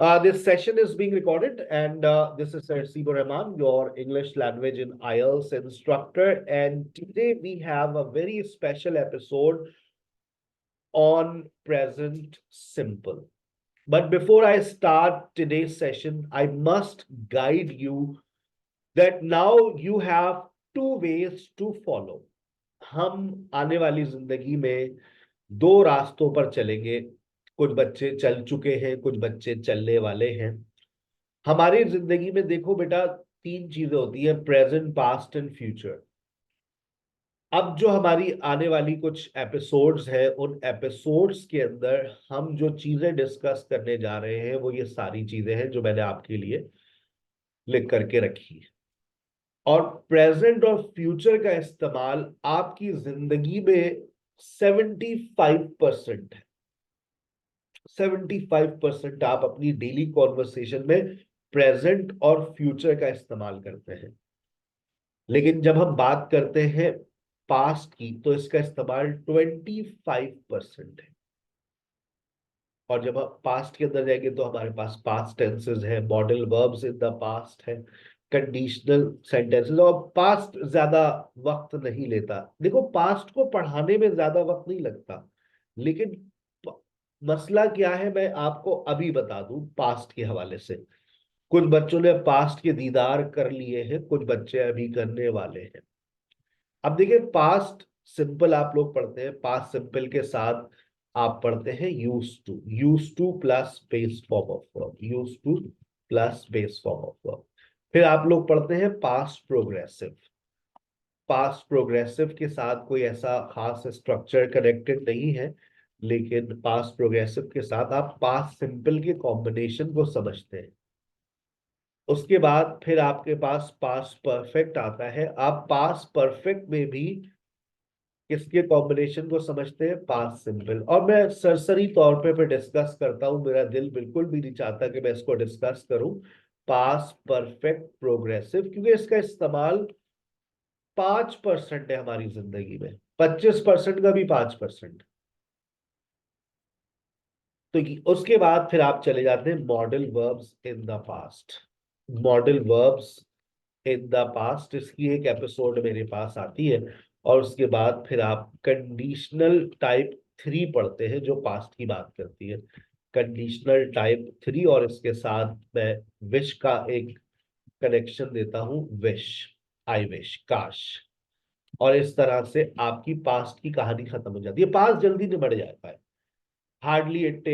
This session is being recorded, and this is Sir Sibo Rahman, your English language in IELTS instructor. And today we have a very special episode on present simple. But before I start today's session, I must guide you that now you have two ways to follow. हम आने वाली जिंदगी में दो रास्तों पर चलेंगे। कुछ बच्चे चल चुके हैं, कुछ बच्चे चलने वाले हैं। हमारी जिंदगी में देखो बेटा, तीन चीजें होती है, प्रेजेंट, पास्ट एंड फ्यूचर। अब जो हमारी आने वाली कुछ एपिसोड्स है, उन एपिसोड्स के अंदर हम जो चीजें डिस्कस करने जा रहे हैं वो ये सारी चीजें हैं जो मैंने आपके लिए लिख करके रखी है। और प्रेजेंट और फ्यूचर का इस्तेमाल आपकी जिंदगी में 75% है। 75% आप अपनी डेली कॉन्वर्सेशन में प्रेजेंट और फ्यूचर का इस्तेमाल करते हैं। लेकिन जब हम बात करते हैं पास्ट की तो इसका इस्तेमाल 25% है। और जब हम पास्ट के अंदर जाएंगे तो हमारे पास पास्ट टेंसेस है, modal verbs in the past है, कंडीशनल सेंटेंसेस। और पास्ट ज्यादा वक्त नहीं लेता। देखो, पास्ट को पढ़ाने में ज्यादा वक्त नहीं लगता, लेकिन मसला क्या है मैं आपको अभी बता दूं। पास्ट के हवाले से कुछ बच्चों ने पास्ट के दीदार कर लिए हैं, कुछ बच्चे अभी करने वाले हैं। अब देखिए, पास्ट सिंपल आप लोग पढ़ते हैं, पास्ट सिंपल के साथ आप पढ़ते हैं use to plus base form of verb, use to plus base form of verb. फिर आप लोग पढ़ते हैं पास्ट प्रोग्रेसिव। पास्ट प्रोग्रेसिव के साथ कोई ऐसा खास स्ट्रक्चर कनेक्टेड नहीं है, लेकिन पास्ट प्रोग्रेसिव के साथ आप पास्ट सिंपल के कॉम्बिनेशन को समझते हैं। उसके बाद फिर आपके पास पास्ट परफेक्ट आता है। आप पास्ट परफेक्ट में भी किसके कॉम्बिनेशन को समझते हैं? Past simple. और मैं सरसरी तौर पे डिस्कस करता हूं, मेरा दिल बिल्कुल भी नहीं चाहता कि मैं इसको डिस्कस करूं, पास्ट परफेक्ट प्रोग्रेसिव, क्योंकि इसका इस्तेमाल 5% है हमारी जिंदगी में, 25% का भी 5%। तो उसके बाद फिर आप चले जाते हैं modal verbs in the past. Modal verbs in the past, इसकी एक एपिसोड मेरे पास आती है। और उसके बाद फिर आप कंडीशनल टाइप 3 पढ़ते हैं जो पास्ट की बात करती है। कंडीशनल टाइप 3, और इसके साथ मैं विश का एक कनेक्शन देता हूं, विश, आई विश, काश। और इस तरह से आपकी पास्ट की कहानी खत्म हो जाती है। पास्ट जल्दी निबट जाता है। Hardly it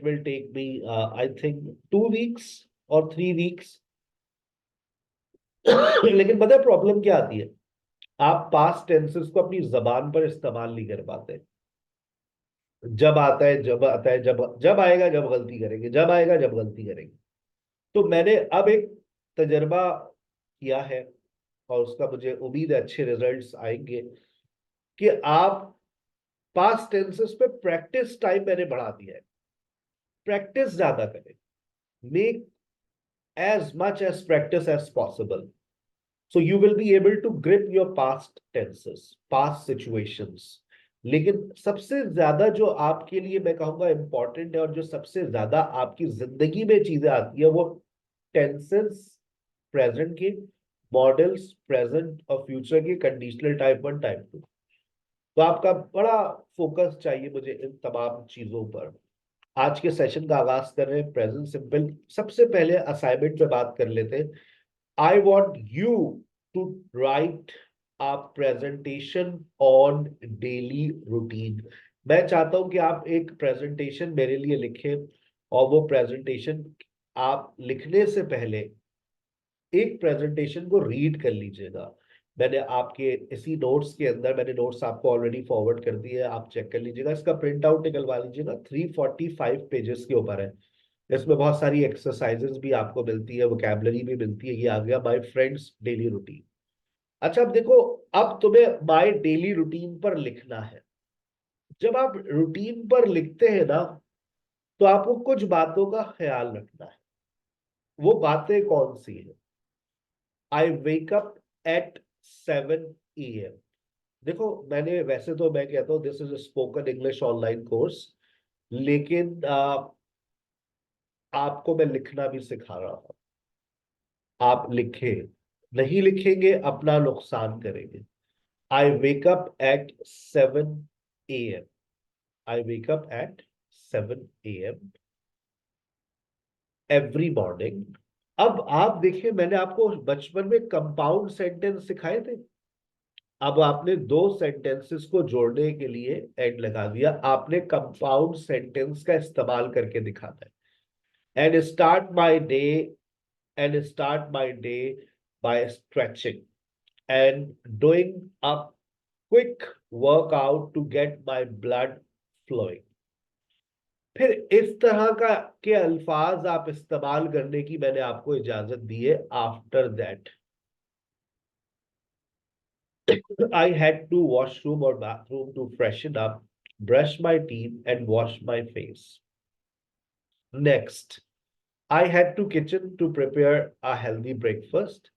will take me I think 2 weeks और 3 वीक्स। लेकिन पता है प्रॉब्लम क्या आती है? आप पास्ट टेंसेस को अपनी जबान पर इस्तेमाल नहीं कर पाते। जब आता है, जब आता है, जब जब आएगा जब गलती करेंगे, जब आएगा जब गलती करेंगे। तो मैंने अब एक तजर्बा किया है, और उसका मुझे उम्मीद है अच्छे रिजल्ट्स आएंगे, कि आप पास्ट टेंसेस पे प्रैक्टिस टाइम मैंने बढ़ा दिया है। प्रैक्टिस ज्यादा करें, make as much as practice as possible, so you will be able to grip your past tenses, past situations. लेकिन सबसे ज्यादा जो आपके लिए मैं कहूंगा इंपॉर्टेंट है, और जो सबसे ज्यादा आपकी जिंदगी में चीजें आती है, वो टेंसेस प्रेजेंट के, मॉडल्स प्रेजेंट और फ्यूचर के, कंडीशनल टाइप 1 टाइप 2। तो आपका बड़ा फोकस चाहिए मुझे इन तमाम चीजों पर। आज के सेशन का आगाज कर रहे हैं प्रेजेंट सिंपल। सबसे पहले असाइनमेंट पे बात कर लेते हैं। I want you to write a presentation on daily routine. मैं चाहता हूं कि आप एक प्रेजेंटेशन मेरे लिए लिखें, और वो प्रेजेंटेशन आप लिखने से पहले एक प्रेजेंटेशन को रीड कर लीजिएगा। मैंने आपके इसी नोट्स के अंदर, मैंने नोट्स आपको ऑलरेडी फॉरवर्ड कर दिए, आप चेक कर लीजिएगा। इसका प्रिंट आउट निकलवा लीजिएगा, 345 पेजेस के ऊपर है। इसमें बहुत सारी एक्सरसाइजेस भी आपको मिलती है, वोकैबुलरी भी मिलती है। ये आ गया माय फ्रेंड्स डेली रूटीन। अच्छा, अब देखो, अब तुम्हें माय डेली रूटीन पर लिखना है। जब आप रूटीन पर लिखते हैं ना, तो आपको कुछ बातों का ख्याल रखना है। वो बातें कौन सी है? आई वेक अप एट 7 AM। देखो, मैंने वैसे तो मैं कहता हूँ this is spoken English online course, लेकिन आपको मैं लिखना भी सिखा रहा हूं। आप लिखे, नहीं लिखेंगे अपना नुकसान करेंगे। I wake up at 7 AM। I wake up at 7 AM every morning. अब आप देखिए, मैंने आपको बचपन में कंपाउंड सेंटेंस सिखाए थे। अब आपने दो सेंटेंसेस को जोड़ने के लिए एंड लगा दिया, आपने कंपाउंड सेंटेंस का इस्तेमाल करके दिखाना है। And start my day by stretching and doing a quick workout to get my blood flowing. फिर इस तरह का के अल्फाज आप इस्तेमाल करने की मैंने आपको इजाजत दी है। After that I had to washroom or bathroom to freshen up, brush my teeth, and wash my face. Next, I had to kitchen to prepare a healthy breakfast.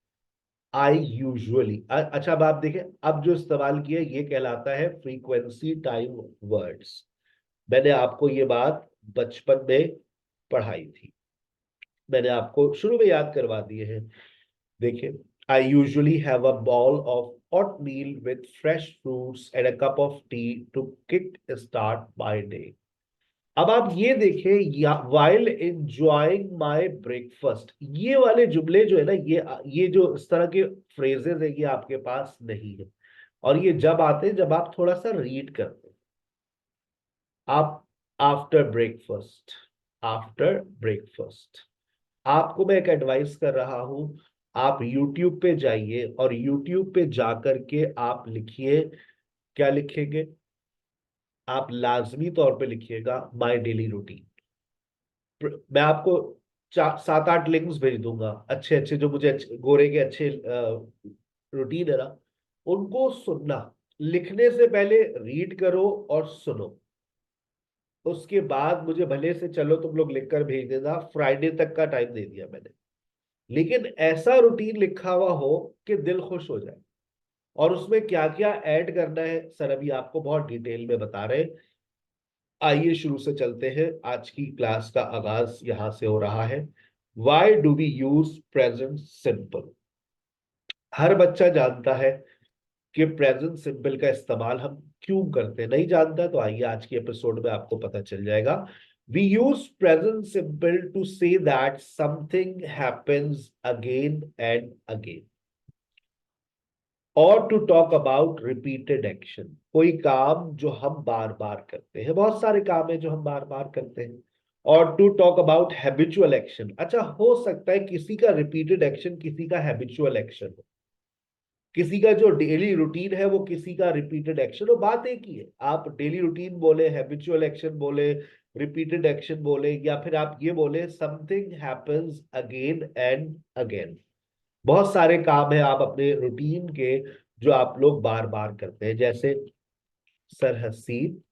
I usually अच्छा, अब आप देखें, अब जो इस्तेमाल किया ये कहलाता है फ्रीक्वेंसी टाइम वर्ड्स। मैंने आपको ये बात बचपन में पढ़ाई थी, मैंने आपको शुरू में याद करवा दिए हैं। देखिए, I usually have a ball of oatmeal with fresh fruits and a cup of tea to kick start my day। अब आप ये देखें, या while enjoying my breakfast, ये वाले जुमले जो है ना, ये जो इस तरह के फ्रेजेस है, ये आपके पास नहीं है। और ये जब आते हैं जब आप थोड़ा सा रीड करते हैं। आप आफ्टर ब्रेकफास्ट, आफ्टर ब्रेकफास्ट, आपको मैं एक एडवाइस कर रहा हूं। आप YouTube पे जाइए और YouTube पे जाकर के आप लिखिए। क्या लिखेंगे? आप लाजमी तौर पे लिखिएगा माय डेली रूटीन। मैं आपको 7-8 लिंक्स भेज दूंगा, अच्छे अच्छे जो मुझे गोरे के अच्छे रूटीन है ना, उनको सुनना। लिखने से पहले रीड करो और सुनो। उसके बाद मुझे भले से चलो तुम लोग लिखकर भेज देना, फ्राइडे तक का टाइम दे दिया मैंने। लेकिन ऐसा रूटीन लिखा हुआ हो कि दिल खुश हो जाए। और उसमें क्या क्या ऐड करना है सर, अभी आपको बहुत डिटेल में बता रहे हैं। आइए शुरू से चलते हैं। आज की क्लास का आगाज यहां से हो रहा है। Why do we use present simple? हर बच्चा जानता है कि प्रेजेंट सिंपल का इस्तेमाल हम क्यों करते हैं। नहीं जानता तो आइए आज के एपिसोड में आपको पता चल जाएगा। We use present simple to say that something happens again and again, और to talk about repeated action. कोई काम जो हम बार बार करते हैं, बहुत सारे काम है जो हम बार बार करते हैं। और to talk about habitual action. अच्छा, हो सकता है किसी का रिपीटेड एक्शन किसी का हैबिचुअल एक्शन हो, किसी का जो डेली रूटीन है वो किसी का रिपीटेड एक्शन हो, बात एक ही है। आप डेली रूटीन बोले, हैबिचुअल एक्शन बोले, रिपीटेड एक्शन बोले, या फिर आप ये बोले something happens again and again. बहुत सारे काम है आप अपने रूटीन के जो आप लोग बार बार करते हैं, जैसे सर हसीब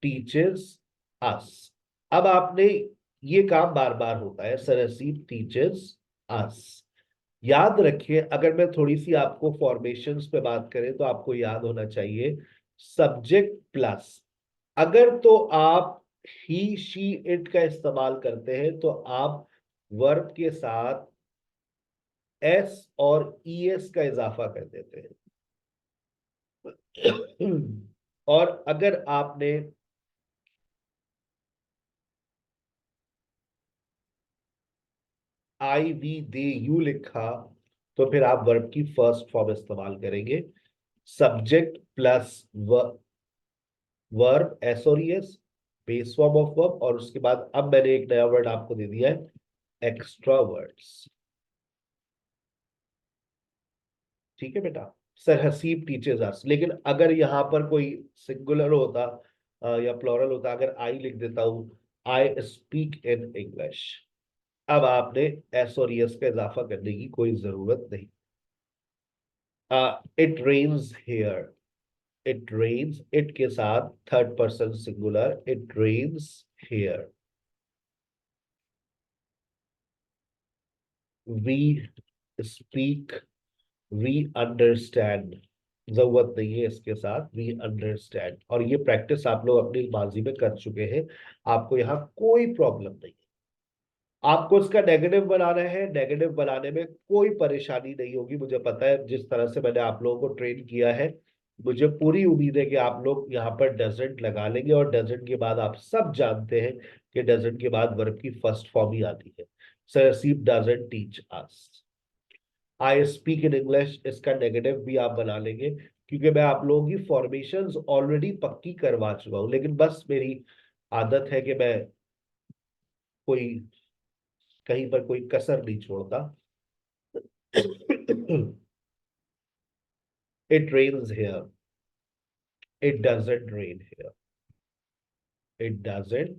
टीचर्स अस। अब आपने, ये काम बार बार होता है, सर हसीब टीचर्स अस। याद रखिए, अगर मैं थोड़ी सी आपको फॉर्मेशंस पे बात करें तो आपको याद होना चाहिए सब्जेक्ट प्लस। अगर तो आप ही शी इट का इस्तेमाल करते हैं तो आप वर्ब के साथ एस और ईएस का इजाफा कर देते हैं। और अगर आपने आई वी दे यू लिखा तो फिर आप वर्ब की फर्स्ट फॉर्म इस्तेमाल करेंगे, सब्जेक्ट प्लस वर्ब एस और ES, base form of verb. और उसके बाद अब मैंने एक नया वर्ड आपको दे दिया है, एक्स्ट्रा वर्ड्स। ठीक है बेटा? सर हसीब टीचर्स अस, लेकिन अगर यहां पर कोई सिंगुलर होता या प्लोरल होता, अगर आई लिख देता हूं, आई स्पीक इन इंग्लिश, अब आपने एस और यस का इजाफा करने की कोई जरूरत नहीं। It rains here, it rains, it के साथ third person singular, it rains here. We speak, we understand, जरूरत नहीं है इसके साथ, वी अंडरस्टैंड। और ये प्रैक्टिस आप लोग अपनी माजी में कर चुके हैं, आपको यहाँ कोई प्रॉब्लम नहीं है। आपको इसका नेगेटिव बनाना है, नेगेटिव बनाने में कोई परेशानी नहीं होगी। मुझे पता है जिस तरह से मैंने आप लोगों को ट्रेन किया है, मुझे पूरी उम्मीद है कि आप लोग यहाँ पर डजंट लगा लेंगे। और डजंट के बाद आप सब जानते हैं कि डजंट के बाद वर्ब की फर्स्ट फॉर्म ही आती है। Sir Rasib doesn't teach us. I speak in English, इसका नेगेटिव भी आप बना लेंगे, क्योंकि मैं आप लोगों की फॉर्मेशंस ऑलरेडी पक्की करवा चुका हूं। लेकिन बस मेरी आदत है कि मैं कोई कहीं पर कोई कसर नहीं छोड़ता। It rains here. It doesn't rain here. It doesn't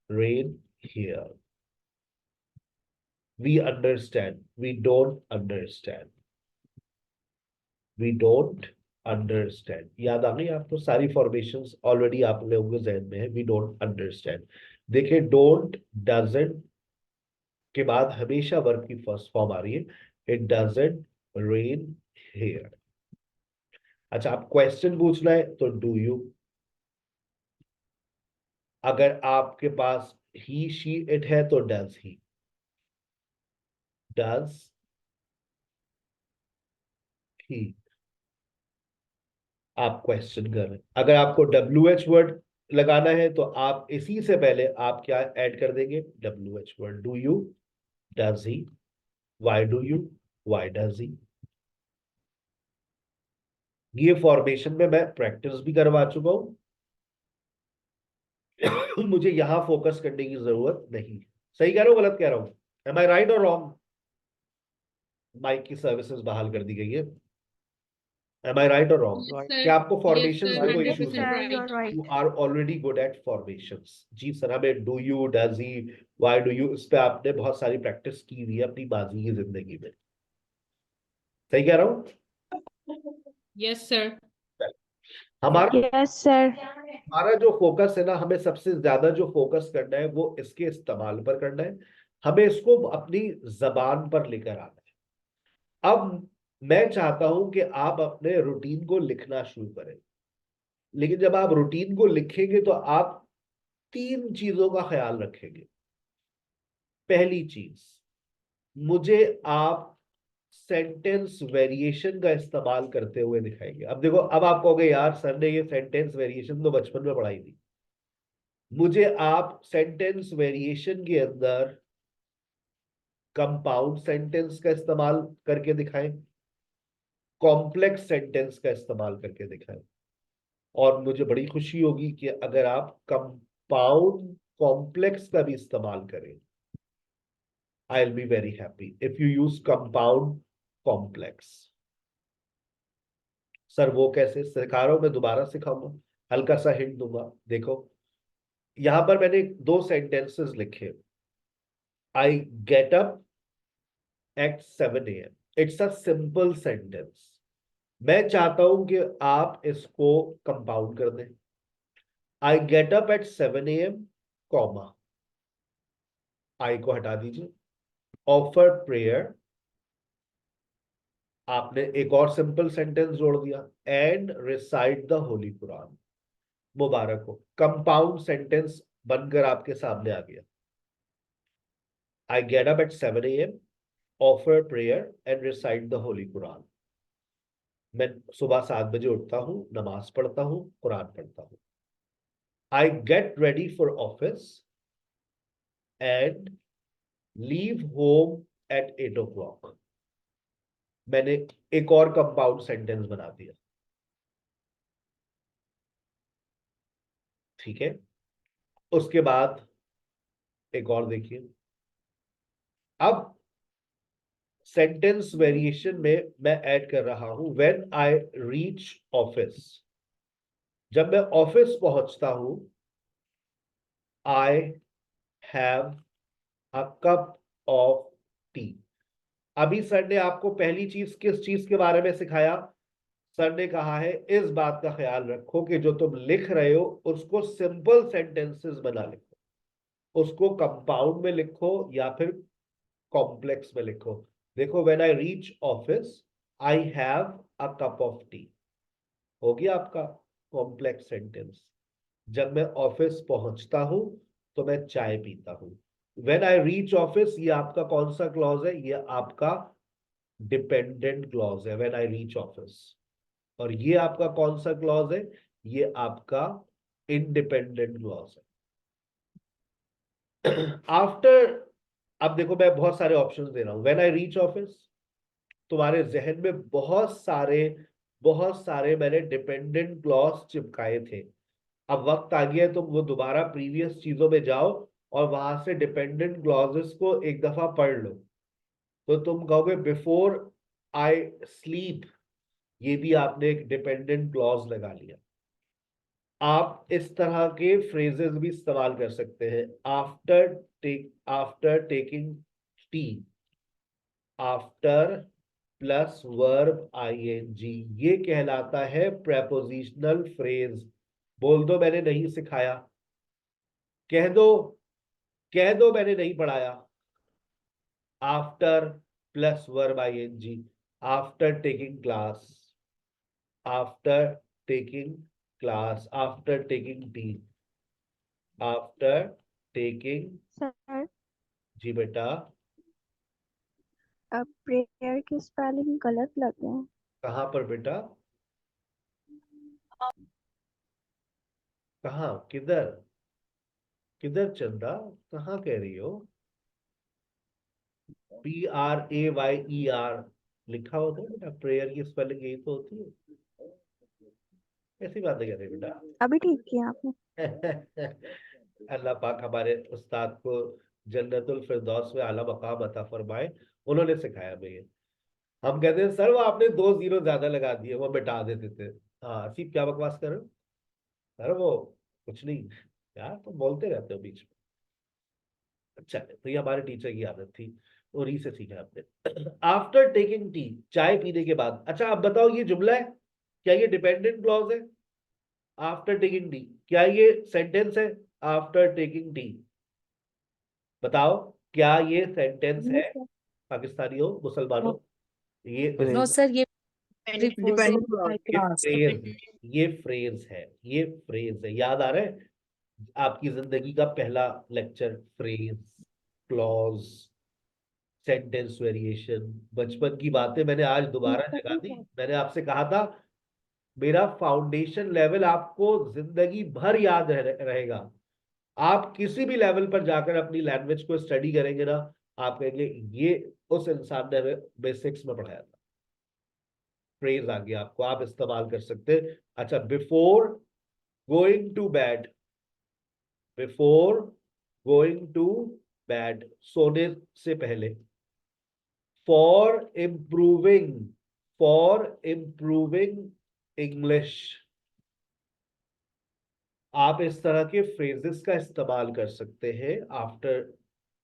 rain here. We understand. We don't understand. We don't understand. याद आ गई आपको? सारी फॉर्मेशंस ऑलरेडी आप लोगों के जहन में है। We don't understand. देखिए, don't, doesn't के बाद हमेशा वर्ब की फर्स्ट फॉर्म आ रही है। It doesn't rain here. अच्छा, आप क्वेश्चन पूछना है तो डू यू। अगर आपके पास ही शी इट है तो डज ही। डज ही आप क्वेश्चन कर रहे हैं। अगर आपको डब्ल्यू एच वर्ड लगाना है तो आप इसी से पहले आप क्या ऐड कर देंगे? W H word. Do you, does he, why do you, why does he. ये फॉर्मेशन में मैं प्रैक्टिस भी करवा चुका हूं। मुझे यहां फोकस करने की जरूरत नहीं। सही कह रहा हूं, गलत कह रहा हूं? एम आई राइट और रॉन्ग? माइक की सर्विसेज बहाल कर दी गई है। एम आई राइट और रॉन्ग? Yes, क्या sir. आपको Yes, फॉर्मेशंस sir. में कोई Yes, इश्यूज $100% है? sir, you're right. right. You are already good at formations. जी सर, हमें do you, does he, why do you, इस पे आपने बहुत सारी प्रैक्टिस की हुई है अपनी बाजी की जिंदगी में। सही कह रहा हूं? Yes, sir. हमारा Yes, sir. हमारा जो फोकस है ना, हमें सबसे ज्यादा जो फोकस करना है वो इसके इस्तेमाल पर करना है। हमें इसको अपनी जबान पर लेकर आना है। अब मैं चाहता हूं कि आप अपने रूटीन को लिखना शुरू करें। लेकिन जब आप रूटीन को लिखेंगे तो आप तीन चीजों का ख्याल रखेंगे। पहली चीज, मुझे आप सेंटेंस वेरिएशन का इस्तेमाल करते हुए दिखाएंगे। अब देखो, अब आप कहोगे यार सर ने ये सेंटेंस वेरिएशन तो बचपन में पढ़ाई थी। मुझे आप सेंटेंस वेरिएशन के अंदर कंपाउंड सेंटेंस का इस्तेमाल करके दिखाएं, कॉम्प्लेक्स सेंटेंस का इस्तेमाल करके दिखाएं। और मुझे बड़ी खुशी होगी कि अगर आप कंपाउंड कॉम्प्लेक्स का भी इस्तेमाल करें। I'll be very happy if you use compound complex. Sir वो कैसे? सिखा रहा हूं, मैं दोबारा सिखाऊंगा, हल्का सा हिंट दूंगा। देखो, यहां पर मैंने दो सेंटेंसेस लिखे। I get up at 7 AM। It's a simple sentence. मैं चाहता हूं कि आप इसको कंपाउंड कर दें। I get up at 7 AM, comma, I को हटा दीजिए, ऑफर प्रेयर, आपने एक और सिंपल सेंटेंस जोड़ दिया, and recite the Holy Quran. मुबारक हो, कंपाउंड सेंटेंस बनकर आपके सामने आ गया। I get up at 7 AM, offer prayer and recite the Holy Quran. मैं सुबह 7 बजे उठता हूं, नमाज पढ़ता हूं, कुरान पढ़ता हूं। आई get ready for office and leave home at 8 o'clock। मैंने एक और कंपाउंड सेंटेंस बना दिया। ठीक है, उसके बाद एक और देखिए। अब सेंटेंस वेरिएशन में मैं ऐड कर रहा हूं व्हेन आई रीच ऑफिस। जब मैं ऑफिस पहुंचता हूं, आई have a cup of T. अभी सर ने आपको पहली चीज किस चीज के बारे में सिखाया? सर ने कहा है इस बात का ख्याल रखो कि जो तुम लिख रहे हो उसको सिंपल सेंटेंसेस बना लिखो, उसको कंपाउंड में लिखो या फिर कॉम्प्लेक्स में लिखो। देखो, when I reach office I have a cup of T, हो गया आपका कॉम्प्लेक्स सेंटेंस। जब मैं ऑफिस पहुंचता हूं तो मैं चाय पीता हूं। व्हेन आई रीच ऑफिस, ये आपका कौन सा क्लॉज है? ये आपका डिपेंडेंट क्लॉज है, व्हेन आई रीच ऑफिस। और ये आपका कौन सा क्लॉज है? ये आपका इंडिपेंडेंट क्लॉज है। आफ्टर, अब देखो मैं बहुत सारे ऑप्शंस दे रहा हूं। व्हेन आई रीच ऑफिस, तुम्हारे जहन में बहुत सारे मैंने डिपेंडेंट क्लॉज चिपकाए थे। अब वक्त आ गया है तुम वो दोबारा प्रीवियस चीजों में जाओ और वहां से डिपेंडेंट क्लॉजेस को एक दफा पढ़ लो। तो तुम कहोगे बिफोर आई स्लीप, ये भी आपने एक डिपेंडेंट क्लॉज लगा लिया। आप इस तरह के फ्रेजेस भी इस्तेमाल कर सकते हैं। After taking tea, after plus verb ING, ये कहलाता है प्रेपोजिशनल फ्रेज। बोल दो मैंने नहीं सिखाया, कह दो, कह दो मैंने नहीं पढ़ाया। After plus verb ING, after taking class, after taking class, after taking tea, after taking. Sir, जी बेटा। अब प्रेयर की स्पेलिंग गलत लगे हैं। कहाँ पर बेटा? कहाँ, किधर? किधर चंदा, कहाँ कह रही हो? PRAYER लिखा होता है बेटा, प्रेयर की स्पेलिंग यही तो होती है। ऐसी बातें कर रहे बेटा। अभी ठीक किया आपने। अल्लाह पाक हमारे उस्ताद को जन्नतुल फिरदौस में आला मकाम अता फरमाए। उन्होंने सिखाया हमें ये। हम कहते हैं सर वो आपने 2 जीरो ज्यादा लगा दिए, वो मिटा देते थे। हाँ असीफ क्या बकवास कर रहे हो? सर वो कुछ नहीं यार, तो बोलते रहते हो बीच में। अच्छा तो ये हमारे टीचर की आदत थी, उन्हीं से सीखा आपने। आफ्टर टेकिंग टी, चाय पीने के बाद। अच्छा अब बताओ ये जुमला है, क्या ये डिपेंडेंट क्लॉज है? आफ्टर टेकिंग टी, क्या ये सेंटेंस है? आफ्टर टेकिंग टी, बताओ क्या ये सेंटेंस नो है? सर। पाकिस्तानियों, मुसलमानों, ये नो सर, ये डिपेंडेंट ये क्लास। फ्रेज, ये फ्रेज है, ये फ्रेज है। याद आ रहा है आपकी जिंदगी का पहला lecture, phrase, clause, sentence variation, बचपन की बातें मैंने आज दोबारा जगा दी। मैंने आपसे कहा था मेरा फाउंडेशन लेवल आपको जिंदगी भर याद रहेगा। आप किसी भी लेवल पर जाकर अपनी लैंग्वेज को स्टडी करेंगे ना, आप कहेंगे ये उस इंसान ने हमें बेसिक्स में पढ़ाया था। फ्रेज आ गया आपको, आप इस्तेमाल कर सकते हैं। अच्छा, before going to bed, before going to bed, सोने से पहले। For improving, for improving English, आप इस तरह के फ्रेजेस का इस्तेमाल कर सकते हैं। After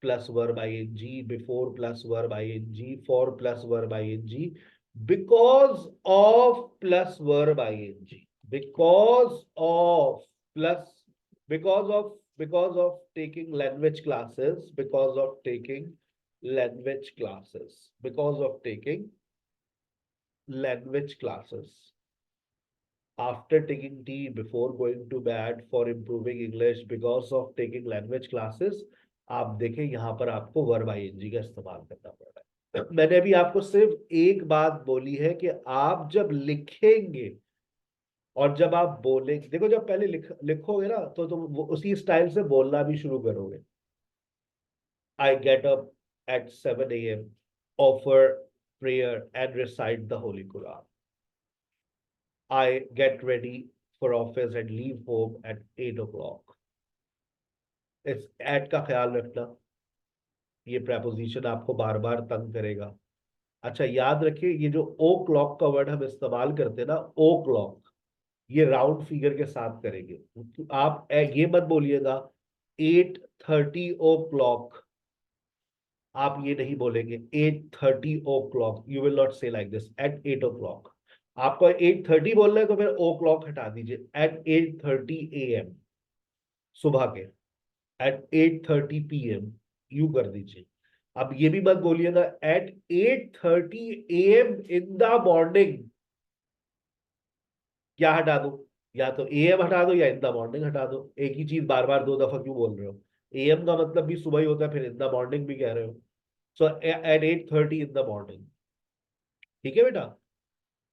plus verb ING, before plus verb ING, for plus verb ING, because of plus verb ING, because of plus, because of taking language classes, because of taking language classes, because of taking language classes. After taking tea, before going to bed, for improving English, because of taking language classes। आप देखें यहाँ पर आपको verb ING का इस्तेमाल करना पड़ रहा है। मैंने अभी आपको सिर्फ एक बात बोली है कि आप जब लिखेंगे और जब आप बोलेंगे, देखो जब पहले लिखोगे ना तो तुम उसी स्टाइल से बोलना भी शुरू करोगे। आई get up at 7 AM, offer prayer and recite the Holy Quran. I get ready for office and leave home at 8 o'clock। इस एट का ख्याल रखना, ये प्रेपोजिशन आपको बार बार तंग करेगा। अच्छा याद रखिए ये जो ओ क्लॉक का वर्ड हम इस्तेमाल करते हैं ना, ओ क्लॉक, ये राउंड फिगर के साथ करेंगे। आप ये मत बोलिएगा 8:30 o'clock, आप ये नहीं बोलेंगे 8:30 o'clock, यू विल नॉट से लाइक दिस, at 8 o'clock। आपको 8:30 बोलना है तो फिर ओ क्लॉक हटा दीजिए, at 8:30 AM, सुबह के, at 8:30 PM, यू कर दीजिए। अब ये भी मत बोलिएगा at 8:30 AM in the morning. क्या हटा दो? या तो AM हटा दो या इन द मॉर्निंग हटा दो, एक ही चीज बार बार 2 दफा क्यों बोल रहे हो? AM का मतलब भी सुबह ही होता है, फिर इन द मॉर्निंग भी कह रहे हो, सो एट 8:30 इन द मॉर्निंग। ठीक है बेटा।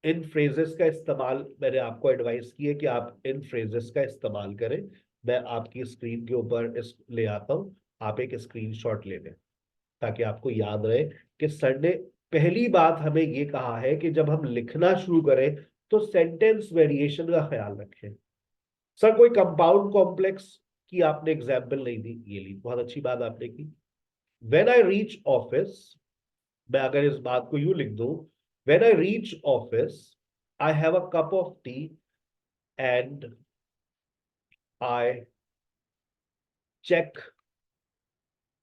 इन फ्रेजेस का इस्तेमाल मैंने आपको एडवाइस की है कि आप इन फ्रेजेस का इस्तेमाल करें। मैं आपकी स्क्रीन के ऊपर इस ले आता हूं, आप एक स्क्रीनशॉट ले लें ताकि आपको याद रहे कि सर ने पहली बात हमें ये कहा है कि जब हम लिखना शुरू करें तो सेंटेंस वेरिएशन का ख्याल रखें। सर कोई कंपाउंड कॉम्प्लेक्स की आपने एग्जाम्पल नहीं दी, ये ली, बहुत अच्छी बात आपने की। व्हेन आई रीच ऑफिस, मैं अगर इस बात को यूं लिख दूं, when I reach office I have a cup of tea and I check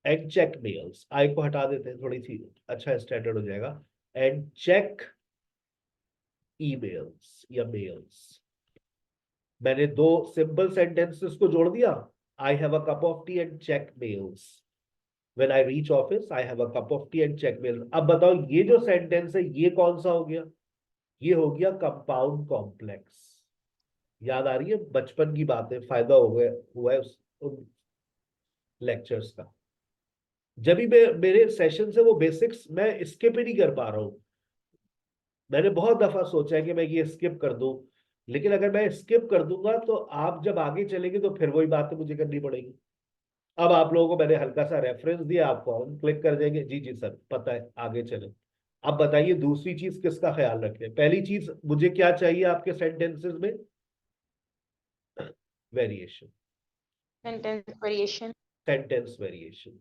check mails, I को हटा देते हैं, थोड़ी सी अच्छा स्टैंडर्ड हो जाएगा, एंड चेक ईमेल्स या मेल्स। मैंने दो सिंपल सेंटेंसेस को जोड़ दिया, I have a cup of tea and check mails. When I reach office I have a cup of tea and check mails. अब बताओ ये जो सेंटेंस है ये कौन सा हो गया? ये हो गया कंपाउंड कॉम्प्लेक्स। याद आ रही है बचपन की बातें, फायदा हो गया हुआ है उन लेक्चर्स का। जब भी मेरे सेशन से वो बेसिक्स मैं स्किप ही नहीं कर पा रहा हूँ। मैंने बहुत दफा सोचा है कि मैं ये स्किप कर दूं, लेकिन अगर मैं स्किप कर दूंगा तो आप जब आगे चलेंगे तो फिर वही बातें मुझे करनी पड़ेगी। अब आप लोगों को मैंने हल्का सा रेफरेंस दिया, आप फौरन क्लिक कर देंगे, जी जी सर पता है, आगे चले। अब बताइए दूसरी चीज किसका ख्याल रखें? पहली चीज मुझे क्या चाहिए आपके सेंटेंसेस में? Variation, sentence variation. Sentence variation.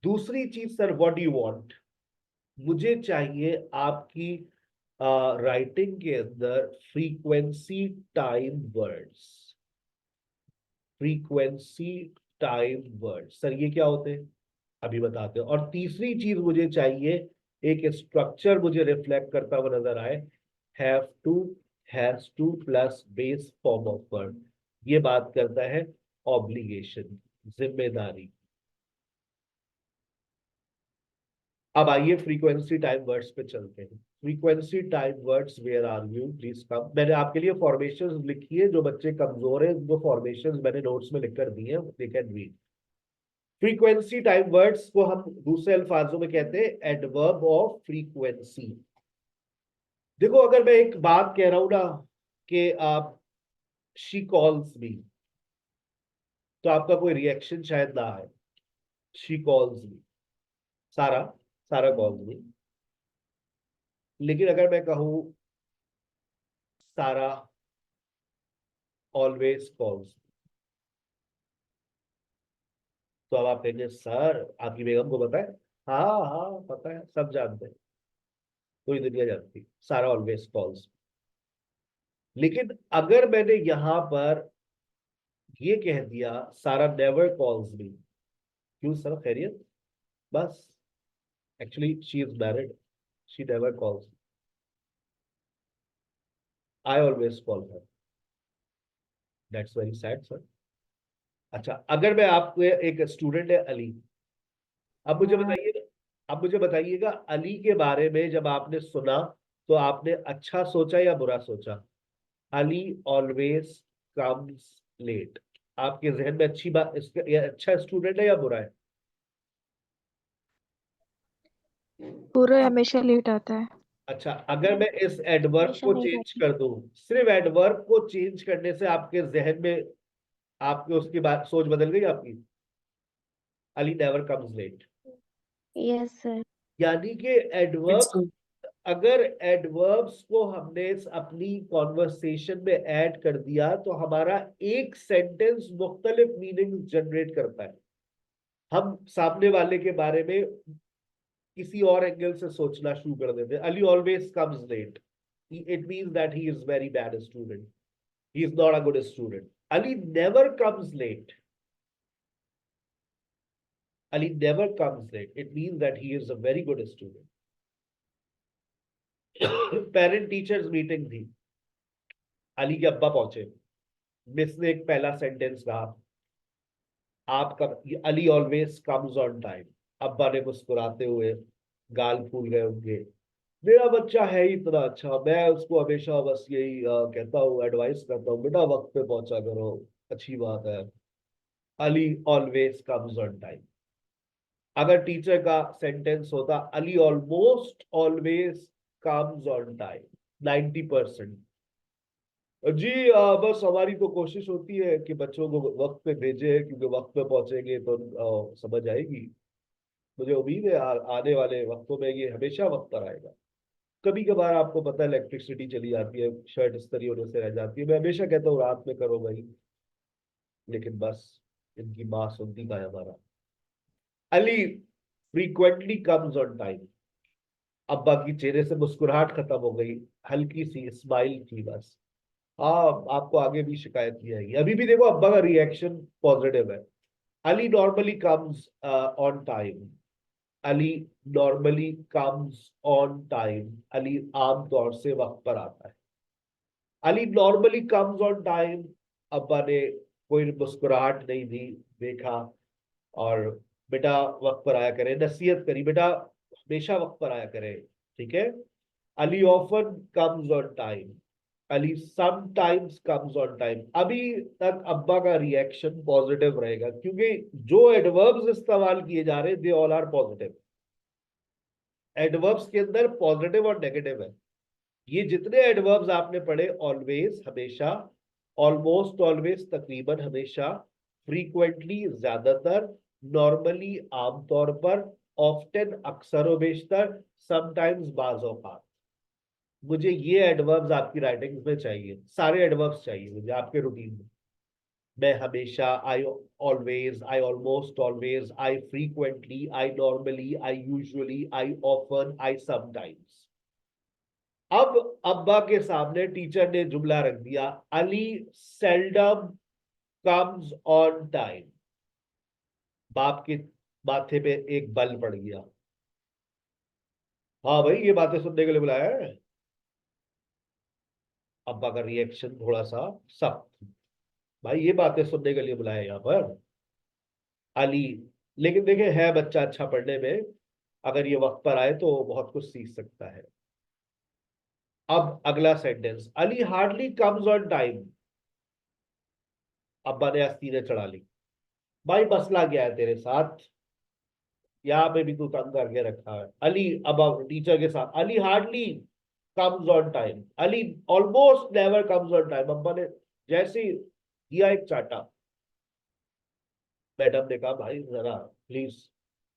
दूसरी चीज sir what do you want? मुझे चाहिए आपकी राइटिंग के अंदर frequency time words. Frequency time words sir ये क्या होते हैं? अभी बताते हैं। और तीसरी चीज मुझे चाहिए, एक स्ट्रक्चर मुझे रिफ्लेक्ट करता हुआ नजर आए, have to, has to plus base form of word. ये बात करता है ऑब्लिगेशन, जिम्मेदारी। अब आइए फ्रीक्वेंसी टाइम वर्ड्स पे चलते हैं। Frequency time words, where are you, please come. मैंने आपके लिए फॉर्मेशंस लिखी है, जो बच्चे कमजोर हैं वो फॉर्मेशंस मैंने नोट्स में लिख कर दी है, they can read. Frequency time words को हम दूसरे अल्फाजों में कहते हैं एडवर्ब ऑफ फ्रीक्वेंसी। देखो अगर मैं एक बात कह रहा हूं ना कि आप शी कॉल्स मी, तो आपका कोई रिएक्शन शायद ना आए। शी कॉल्स मी, सारा, सारा कॉल्स मी। लेकिन अगर मैं कहूं सारा ऑलवेज कॉल्स, तो अब आप कहेंगे सर आपकी बेगम को पता है? हाँ हाँ पता है, सब जानते हैं, पूरी दुनिया जानती है, सारा ऑलवेज कॉल्स। लेकिन अगर मैंने यहां पर ये कह दिया सारा नेवर कॉल्स मी, क्यों सर खैरियत? बस, actually she is married, she never calls, I always call her, that's very sad sir. अच्छा अगर मैं आपको, एक स्टूडेंट है अली, अब मुझे हाँ, बताइए, अब मुझे बताइएगा अली के बारे में जब आपने सुना तो आपने अच्छा सोचा या बुरा सोचा? अली ऑलवेज कम्स लेट, आपके जहन में अच्छी बात, इसका ये अच्छा स्टूडेंट है या बुरा है? पूरे हमेशा लेट आता है। अच्छा अगर मैं इस एडवर्ब हमेशा को नहीं चेंज जाती। कर दूं, सिर्फ एडवर्ब को चेंज करने से आपके जहन में, आपके उसकी बात, सोच बदल गई आपकी? Ali never comes late, yes sir. यानी कि एडवर्ब, अगर एडवर्ब्स को हमने अपनी कॉन्वर्सेशन में ऐड कर दिया तो हमारा एक सेंटेंस मुख्तलिफ मीनिंग जनरेट करता है। हम सामने वाले के बारे में किसी और एंगल से सोचना शुरू कर देते हैं। Ali always comes late, it means that he is very bad student, he is not a good student. Ali never comes late, Ali never comes late, it means that he is a very good student. Parent teachers meeting थी, अली के अब्बा पहुंचे, miss ने एक पहला sentence कहा, आपका, Ali always comes on time. अब्बा ने मुस्कुराते हुए, गाल फूल गए उनके, मेरा बच्चा है ही इतना अच्छा, मैं उसको हमेशा बस यही कहता हूँ, एडवाइस करता हूँ, बेटा वक्त पे पहुंचा करो, अच्छी बात है। Ali always comes on time. अगर टीचर का सेंटेंस होता Ali almost always comes on time, 90%। जी बस हमारी तो कोशिश होती है कि बच्चों को वक्त पे भेजे, क्योंकि वक्त पे पहुंचेंगे तो समझ आएगी। मुझे उम्मीद है आने वाले वक्तों में ये हमेशा वक्त पर आएगा। कभी कभार आपको पता है इलेक्ट्रिसिटी चली जाती है, शर्ट इस्त्री होने से रह जाती है। मैं हमेशा कहता हूँ रात में करो भाई, लेकिन बस इनकी माँ सुनती का है हमारा। Ali frequently comes on time. अब्बा की चेहरे से मुस्कुराहट खत्म हो गई, हल्की सी स्माइल थी बस। हाँ, आपको आगे भी शिकायत की जाएगी। अभी भी देखो अब्बा का रिएक्शन पॉजिटिव है। Ali normally comes on time. Ali normally comes on time. Ali आमतौर से वक्त पर आता है। Ali normally comes on time. अब्बा ने कोई मुस्कुराहट नहीं दी, देखा, और बेटा वक्त पर आया करे, नसीहत करी, बेटा हमेशा वक्त पर आया करे, ठीक है। Ali often comes on time. Ali sometimes comes on time. अभी तक अब्बा का रिएक्शन पॉजिटिव रहेगा, क्योंकि जो एडवर्ब्स इस्तेमाल किए जा रहे हैं they all are positive. Adverbs के अंदर पॉजिटिव और नेगेटिव है। ये जितने एडवर्ब्स आपने पढ़े, ऑलवेज हमेशा, ऑलमोस्ट ऑलवेज तकरीबन हमेशा, फ्रीक्वेंटली ज्यादातर, नॉर्मली आमतौर पर, ऑफ्टन अक्सर व बेशतर, समटाइम्स बाज़ औक़ात। मुझे ये एडवर्ब्स आपकी राइटिंग्स में चाहिए, सारे एडवर्ब्स चाहिए मुझे आपके रूटीन में। मैं हमेशा, I always, I almost always, I frequently, I normally, I usually, I often, I sometimes. अब अब्बा के सामने टीचर ने जुमला रख दिया, Ali seldom comes on time. बाप के माथे पे एक बल पड़ गया। हाँ भाई, ये बातें सुनने के लिए बुलाया है। अब्बा का रिएक्शन थोड़ा सा सख्त। भाई ये बातें सुनने के लिए बुलाया यहाँ पर अली। लेकिन देखे है बच्चा अच्छा पढ़ने में, अगर ये वक्त पर आए तो बहुत कुछ सीख सकता है। अब अगला sentence, Ali hardly comes on time. अब्बा ने अस्तीने चढ़ा ली। भाई मसला क्या है तेरे साथ, यहाँ पे भी तू तंग करके रखा है। अली, अब टीचर के साथ, Ali hardly comes on time, Ali almost never comes on time. अब्बा ने जैसे ही दिया एक चाटा। मैडम ने कहा भाई जरा प्लीज,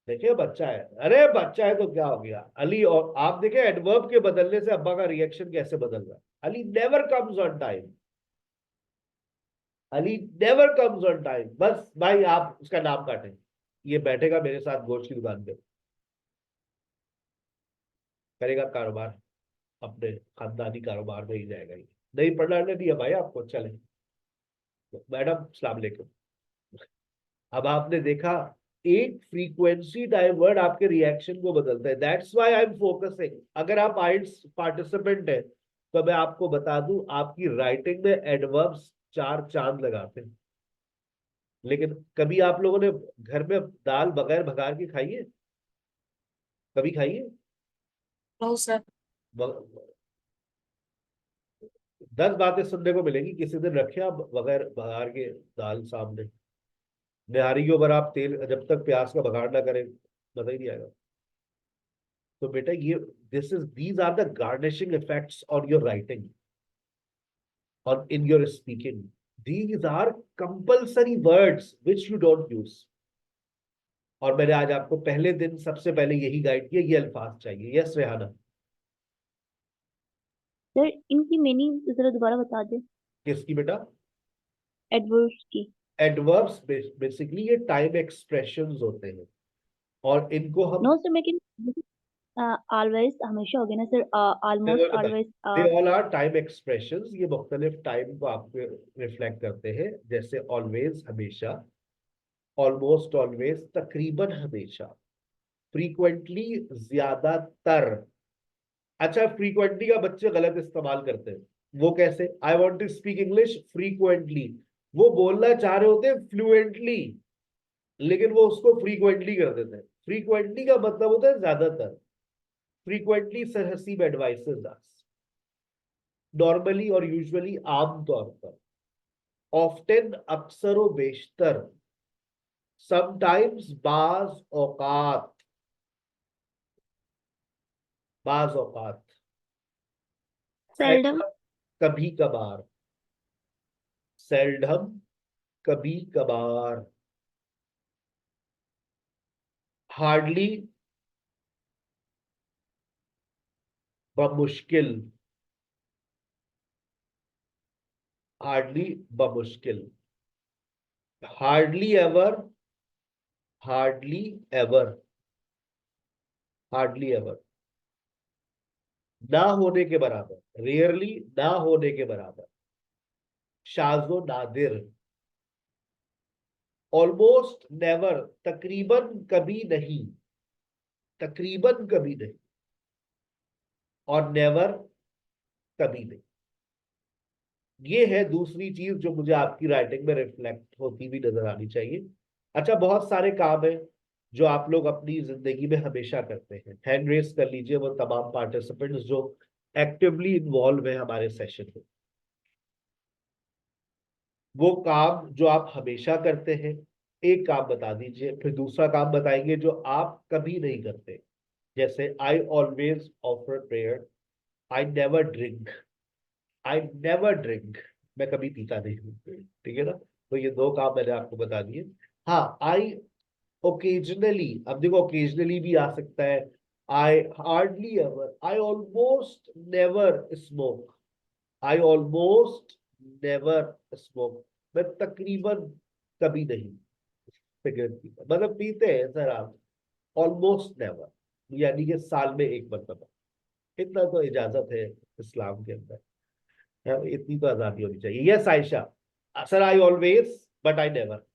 देखिए बच्चा है। अरे बच्चा है तो क्या हो गया अली। और आप देखें एडवर्ब के बदलने से अब्बा का रिएक्शन कैसे बदल रहा है। Ali never comes on time. Ali never comes on time. बस भाई आप उसका नाम काटें, ये बैठेगा मेरे साथ गोश्त की दुकान पे, करेगा कारोबार, अपने खानदानी कारोबार में ही जाएगा। ये नहीं पढ़ना नहीं दिया भाई आपको, चले मैडम सलाम अलैकुम। अब आपने देखा, एक फ्रीक्वेंसी डाइवर्ट आपके रिएक्शन को बदलता है। That's why I am focusing. अगर आप आइल्स पार्टिसिपेंट है तो मैं आपको बता दूं, आपकी राइटिंग में एडवर्ब्स चार चांद लगाते हैं। लेकिन कभी आप लोगों ने घर में दाल बगैर भगार के खाई है? कभी खाई है? No sir. 10 बातें सुनने को मिलेगी। किसी दिन रखे आप बगैर भगार के दाल सामने, निहारी के ऊपर आप तेल, जब तक प्याज का बघाड़ ना करें मजा ही नहीं आएगा। तो बेटा ये, this is these are the garnishing effects on your writing और in your speaking. These are compulsory words which you don't use. और मैंने आज आपको पहले दिन सबसे पहले यही गाइड किया, ये अल्फाज चाहिए। यस रेहाना? सर इनकी मीनिंग जरा दोबारा बता दें, किसकी बेटा? एडवर्ब्स की। एडवर्ब्स बेसिकली ये टाइम एक्सप्रेशंस होते हैं, और इनको हम, नो सर, मैं ऑलवेज हमेशा हो गया ना sir, almost always. They all are time expressions. ये मुख्तलिफ टाइम को आपको रिफ्लेक्ट करते हैं, जैसे ऑलवेज हमेशा, ऑलमोस्ट ऑलवेज तकरीबन हमेशा, फ्रीक्वेंटली ज्यादातर। अच्छा, फ्रीक्वेंटली का बच्चे गलत इस्तेमाल करते हैं। वो कैसे? I want to speak English frequently. वो बोलना चाह रहे होते हैं फ्लुएंटली, लेकिन वो उसको फ्रीक्वेंटली कर देते हैं। फ्रीक्वेंटली का मतलब होता है ज्यादातर। फ्रीक्वेंटली सर हसीब एडवाइसेस अस, नॉर्मली और यूजुअली आमतौर पर, ऑफ्टन अक्सर व बेशतर, समटाइम्स, बाज औकात। seldom, कभी कभार, सेल्डम, कभी कभार। हार्डली, बमुश्किल, हार्डली, बमुश्किल। Hardly ever, hardly ever, hardly ever. ना होने के बराबर, रेयरली, ना होने के बराबर। शाजो नादिर, ऑलमोस्ट नेवर, तकरीबन कभी नहीं, तकरीबन कभी नहीं, और नेवर, कभी नहीं। ये है दूसरी चीज जो मुझे आपकी राइटिंग में रिफ्लेक्ट होती हुई नजर आनी चाहिए। अच्छा, बहुत सारे काम है जो आप लोग अपनी जिंदगी में हमेशा करते हैं। हैंड रेस कर लीजिए वो तमाम पार्टिसिपेंट्स जो एक्टिवली इन्वॉल्व है हमारे सेशन में। वो काम जो आप हमेशा करते हैं, एक काम बता दीजिए, फिर दूसरा काम बताएंगे जो आप कभी नहीं करते। जैसे I always offer prayer, I never drink, I never drink, मैं कभी पीता नहीं हूँ। ठीक है ना? तो ये दो काम मैंने आपको बता दिए। हाँ, आई ओकेजनली, अब देखो ओकेजनली भी आ सकता है। I hardly ever, I almost never smoke, I almost never smoke, मैं तकरीबन कभी नहीं सिगरेट पीता। मतलब पीते हैं सर आप, ऑलमोस्ट नेवर, यानी कि साल में एक मरतबा। इतना तो इजाजत है इस्लाम के अंदर, इतनी तो आजादी होनी चाहिए। Yes Ayesha, sir I always, but I never.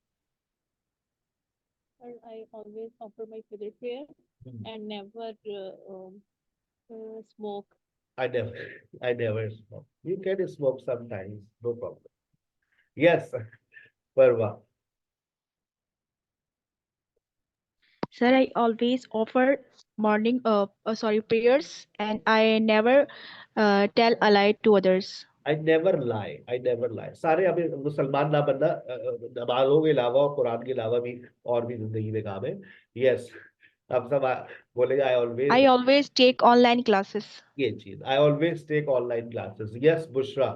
Sir, I always offer my favorite prayer and never smoke. I never, I never smoke. You can smoke sometimes, no problem. Yes, Parva. Sir, I always offer morning prayers and I never tell a lie to others. I never lie. I never lie. सारे अभी मुसलमान ना बनना, नमाजों के अलावा और कुरान के अलावा भी और भी जिंदगी में काम है। यस, अब सब बोलेगा I always. I always take online classes. ये चीज, I always take online classes. Yes Bushra.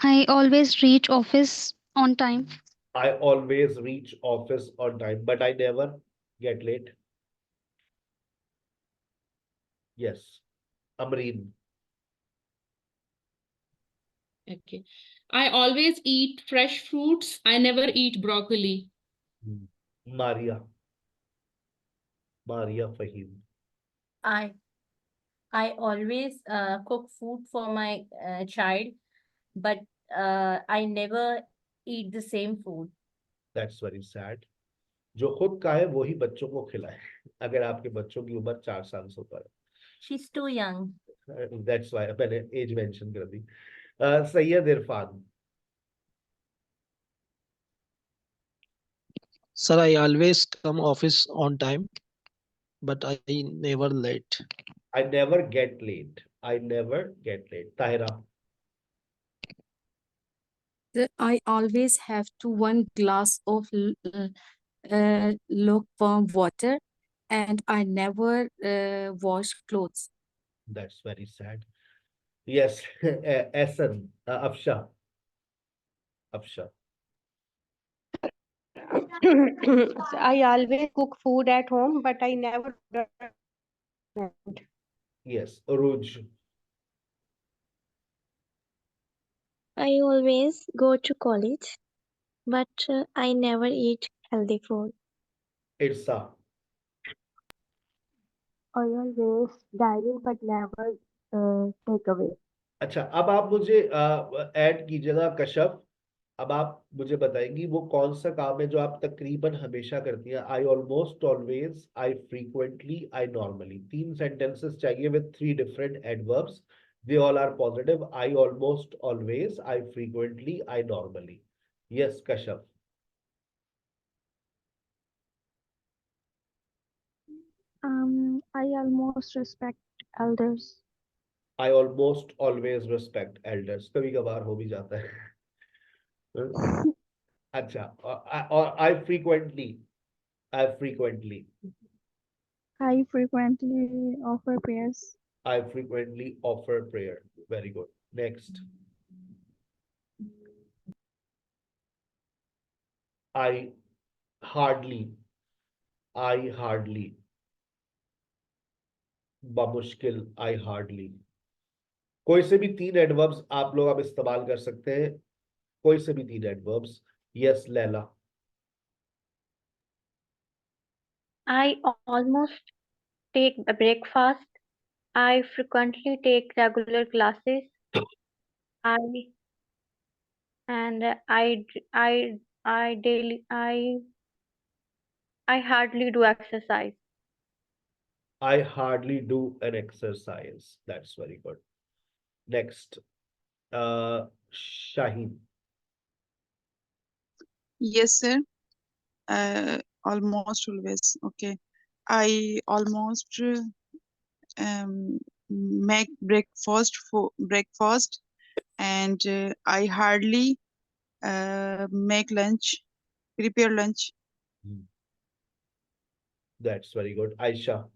I always reach office on time. I always reach office on time, but I never get late. Yes, Amreen. Okay. I always eat fresh fruits. I never eat broccoli. Maria. Maria Fahim. I I always cook food for my child, but I never eat the same food. That's very sad. जो खुद का है वही बच्चों को खिलाए, अगर आपके बच्चों की उम्र 4 साल से ऊपर She's too young. है। दैट्स वाई मैंने एज मेंशन कर दी। Syed Irfan. Sir, I always come office on time, but I never late. I never get late. I never get late. Tahira. I always have to one glass of lukewarm water, and I never wash clothes. That's very sad. Yes, Esan, Afsha. Afsha. I always cook food at home, but I never order. Yes, Uruj. I always go to college, but I never eat healthy food. Irsa. I always dine but never take away. अच्छा, अब आप मुझे add कीजिएगा कशफ। अब आप मुझे बताएंगी वो कौन सा काम है जो आप तकरीबन हमेशा करती हैं। I almost always, I frequently, I normally. 3 sentences चाहिए with 3 different adverbs. They all are positive. I almost always, I frequently, I normally. Yes Kashaf. I almost respect elders. I almost always respect elders. कभी कभार हो भी जाता है. अच्छा, और I frequently I frequently offer prayers. offer prayer. Very good. Next. I hardly बमुश्किल I hardly. कोई से भी 3 एडवर्ब्स आप लोग अब इस्तेमाल कर सकते हैं. कोई से भी 3 adverbs. Yes Laila. I almost take a breakfast. I frequently take regular classes. I and I daily I hardly do exercise. I hardly do an exercise. That's very good. Next. Shaheen. Yes, sir. Almost always. Okay. I almost make breakfast, and I hardly make lunch, prepare lunch. That's very good. Aisha.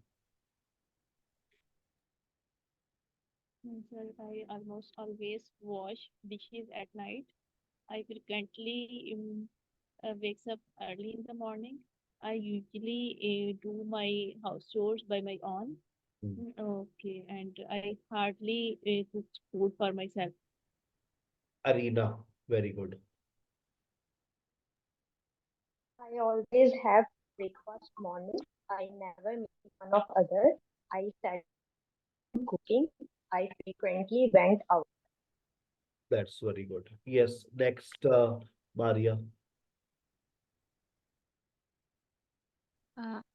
Sir, I almost always wash dishes at night. I frequently wakes up early in the morning. I usually do my house chores by my own. Okay, and I hardly cook food for myself. Arena. Very good. I always have breakfast morning. I never make fun of others. I said cooking. I frequently went out. That's very good. Yes. Next, Maria.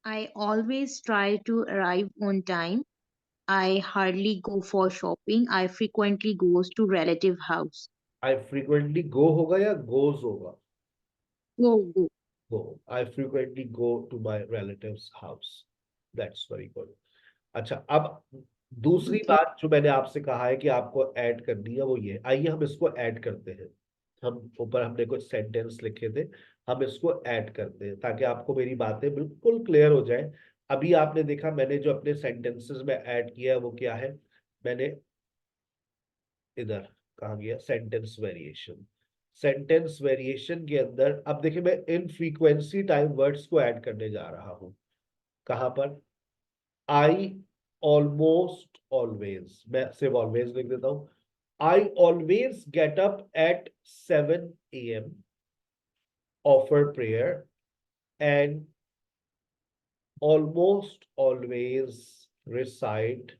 I always try to arrive on time. I hardly go for shopping. I frequently goes to relative house. I frequently go होगा या goes होगा? Go. Go. I frequently go to my relative's house. That's very good. अच्छा, अब दूसरी बात जो मैंने आपसे कहा है कि आपको ऐड करनी है वो ये. आइए हम इसको ऐड करते हैं. हम ऊपर हमने कुछ सेंटेंस लिखे थे, हम इसको ऐड करते हैं ताकि आपको मेरी बातें बिल्कुल क्लियर हो जाए. अभी आपने देखा मैंने जो अपने सेंटेंसेस में ऐड किया है वो क्या है. मैंने इधर कहा गया सेंटेंस वेरिएशन. सेंटेंस वेरिएशन के अंदर अब देखिए मैं इन फ्रीक्वेंसी टाइम वर्ड्स को ऐड करने जा रहा हूं. कहां पर? आई ऑलमोस्ट ऑलवेज, मैं सिर्फ ऑलवेज लिख देता हूं. I always get up at 7 a.m. offer prayer and almost always recite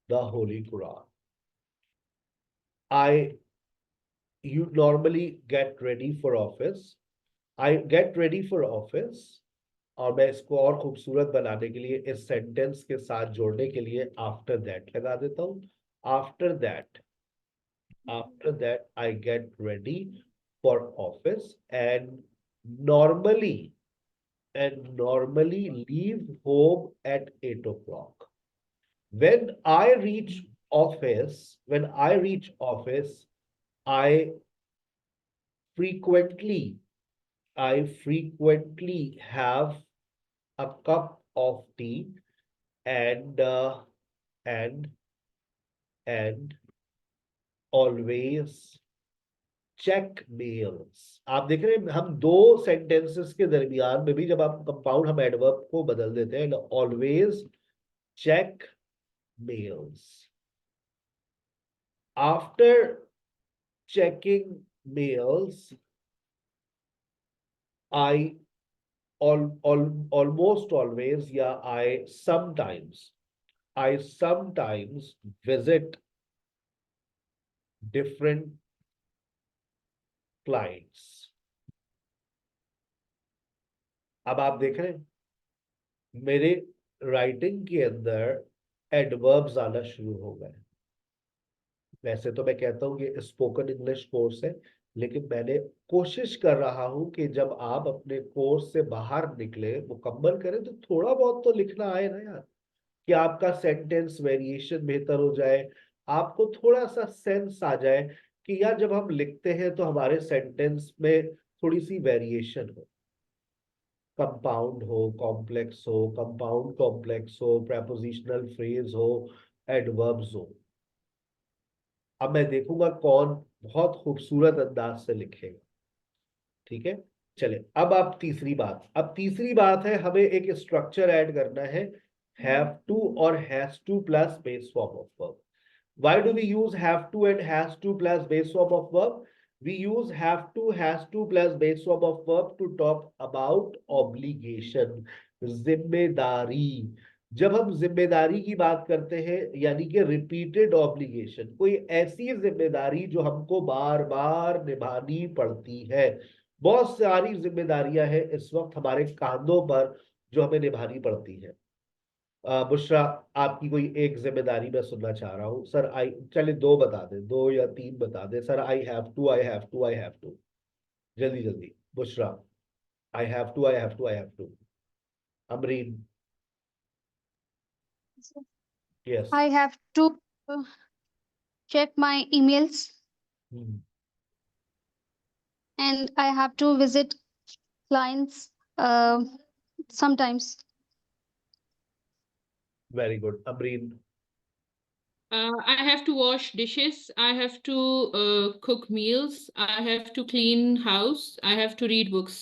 the Holy Quran. You normally get ready for office. I get ready for office. और मैं इसको और खूबसूरत बनाने के लिए इस सेंटेंस के साथ जोड़ने के लिए आफ्टर दैट लगा देता हूं. After that I get ready for office and normally leave home at 8 o'clock. When I reach office, I frequently have a cup of tea and always check mails. आप देख रहे हैं हम दो सेंटेंसेस के दरमियान में भी जब आप कंपाउंड हम एडवर्ब को बदल देते हैं. always check mails. After checking mails, I almost always, yeah, I sometimes visit different clients. अब आप देख रहे हैं मेरे राइटिंग के अंदर एडवर्ब्स आना शुरू हो गए. वैसे तो मैं कहता हूं कि स्पोकन इंग्लिश कोर्स है, लेकिन मैंने कोशिश कर रहा हूं कि जब आप अपने कोर्स से बाहर निकले, मुकम्मल करें, तो थोड़ा बहुत तो लिखना आए ना यार, कि आपका सेंटेंस वेरिएशन बेहतर हो जाए, आपको थोड़ा सा सेंस आ जाए कि यार जब हम लिखते हैं तो हमारे सेंटेंस में थोड़ी सी वेरिएशन हो, कंपाउंड हो, कॉम्प्लेक्स हो, कंपाउंड कॉम्प्लेक्स हो, प्रेपोजिशनल फ्रेज हो, एडवर्ब्स हो। अब मैं देखूंगा कौन बहुत खूबसूरत अंदाज से लिखेगा। ठीक है, चले अब तीसरी बात है, हमें एक स्ट्रक्चर ऐड करना है, हैव टू और has to plus base form of verb. Why do we use have to and has to plus base form of verb? We use have to, has to plus base form of verb to talk about obligation, जिम्मेदारी। जब हम जिम्मेदारी की बात करते हैं, यानी कि रिपीटेड ऑब्लिगेशन, कोई ऐसी जिम्मेदारी जो हमको बार बार निभानी पड़ती है। बहुत सारी जिम्मेदारियां हैं इस वक्त हमारे कांधों पर जो हमें निभानी पड़ती है। बुशरा, आपकी कोई एक जिम्मेदारी मैं सुनना चाह रहा हूँ सर। आई, चले दो बता दे, 2 या 3 बता दे sir. I have to, I have to, I have to, जल्दी जल्दी Bushra. I have to, I have to, I have to. Amreen. Yes. I have to check my emails and I have to visit clients sometimes. Very good Amreen. I have to wash dishes. I have to cook meals. I have to clean house. I have to read books.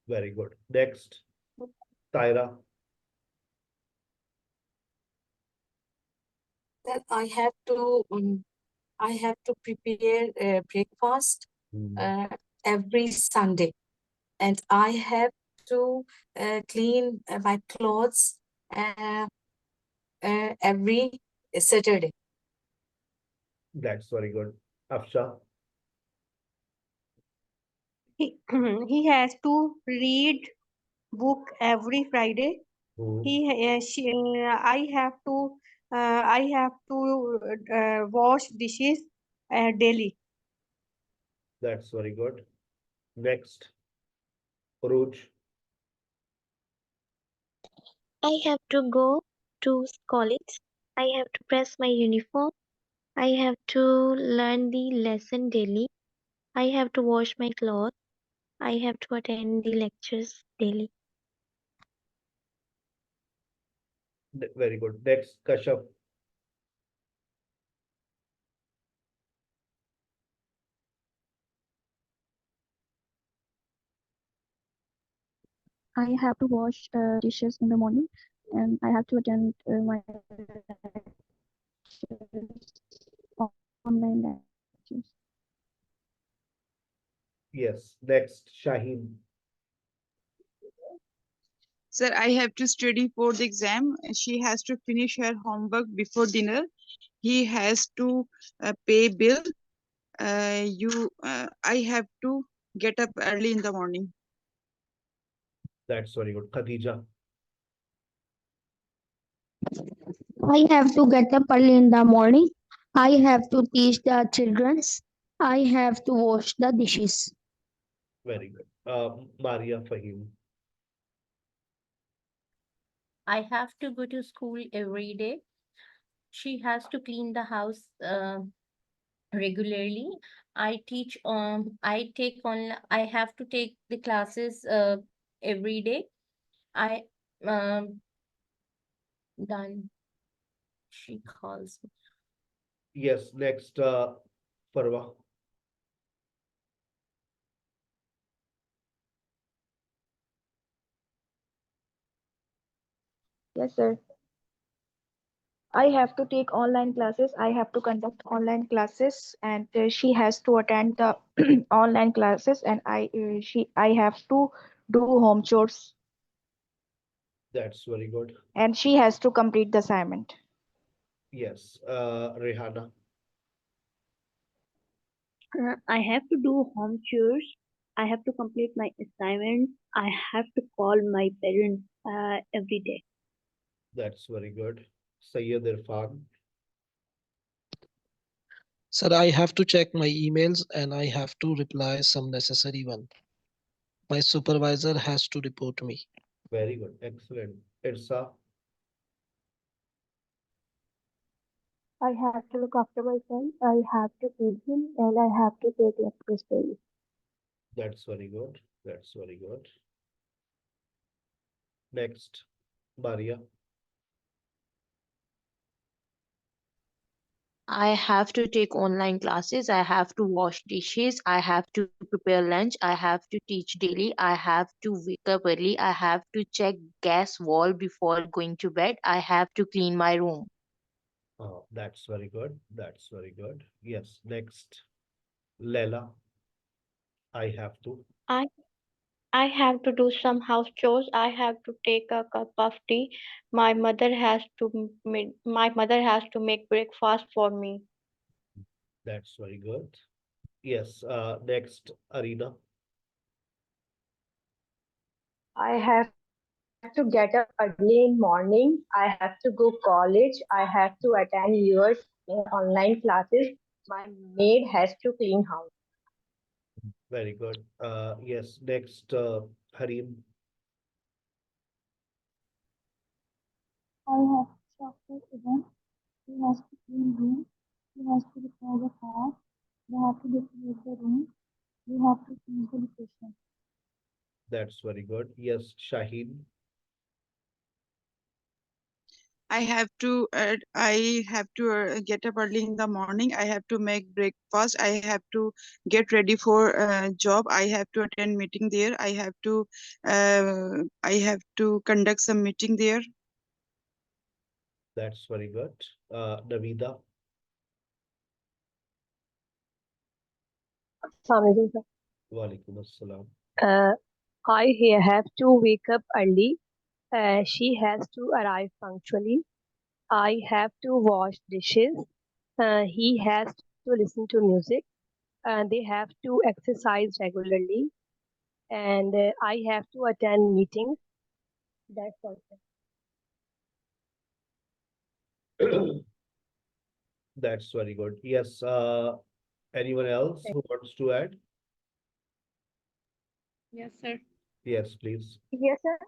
Very good. Next तायरा। That I have to prepare breakfast every Sunday, and I have to clean my clothes every Saturday. That's very good. Afsha. He has to read book every Friday. I have to wash dishes daily. That's very good. Next Urooj. I have to go to college. I have to press my uniform. I have to learn the lesson daily. I have to wash my clothes. I have to attend the lectures daily. Very good. Next Kashyap. I have to wash dishes in the morning, and I have to attend my online lectures. Yes. Next, Shaheen. Sir, I have to study for the exam. She has to finish her homework before dinner. He has to pay bill. I have to get up early in the morning. That's very good. Khadija. I have to get up early in the morning. I have to teach the children. I have to wash the dishes. Very good. Maria Fahim. I have to go to school every day. She has to clean the house regularly. I have to take the classes every day. Done. She calls me. Yes. Next, Farwa. Yes, sir. I have to take online classes. I have to conduct online classes, and she has to attend the online classes, and I have to do home chores, That's very good. and she has to complete the assignment. Yes. Rehana. I have to do home chores. I have to complete my assignments. I have to call my parents every day. That's very good. Sayyid Irfan. Sir, I have to check my emails and I have to reply some necessary one. My supervisor has to report me. Very good. Excellent. Irsa. I have to look after my son. I have to feed him and I have to take lectures daily. That's very good. That's very good. Next, Maria. I have to take online classes. I have to wash dishes. I have to prepare lunch. I have to teach daily. I have to wake up early. I have to check gas wall before going to bed. I have to clean my room. Oh, that's very good. That's very good. Yes. Next, Lela. I have to. I I have to do some house chores. I have to take a cup of tea. My mother has to make breakfast for me. That's very good. Yes. Next, Arena. I have to get up early in morning. I have to go college. I have to attend your online classes. My maid has to clean house. Very good. Yes. Next, Harim. I have to shop for event. He has to clean room. He has to repair the car. They have to decorate the room. We have to change the location. That's very good. Yes, Shaheen. I have to get up early in the morning. I have to make breakfast. I have to get ready for job. I have to attend meeting there. I have to conduct some meeting there. That's very good. Navida. Assalamualaikum, sir. Walaikum assalam. Uh, I have to wake up early. She has to arrive punctually. I have to wash dishes. He has to listen to music. They have to exercise regularly. And I have to attend meetings. That's all, sir. That's very good. Yes. Anyone else who wants to add? Yes, sir. Yes, please. Yes, sir.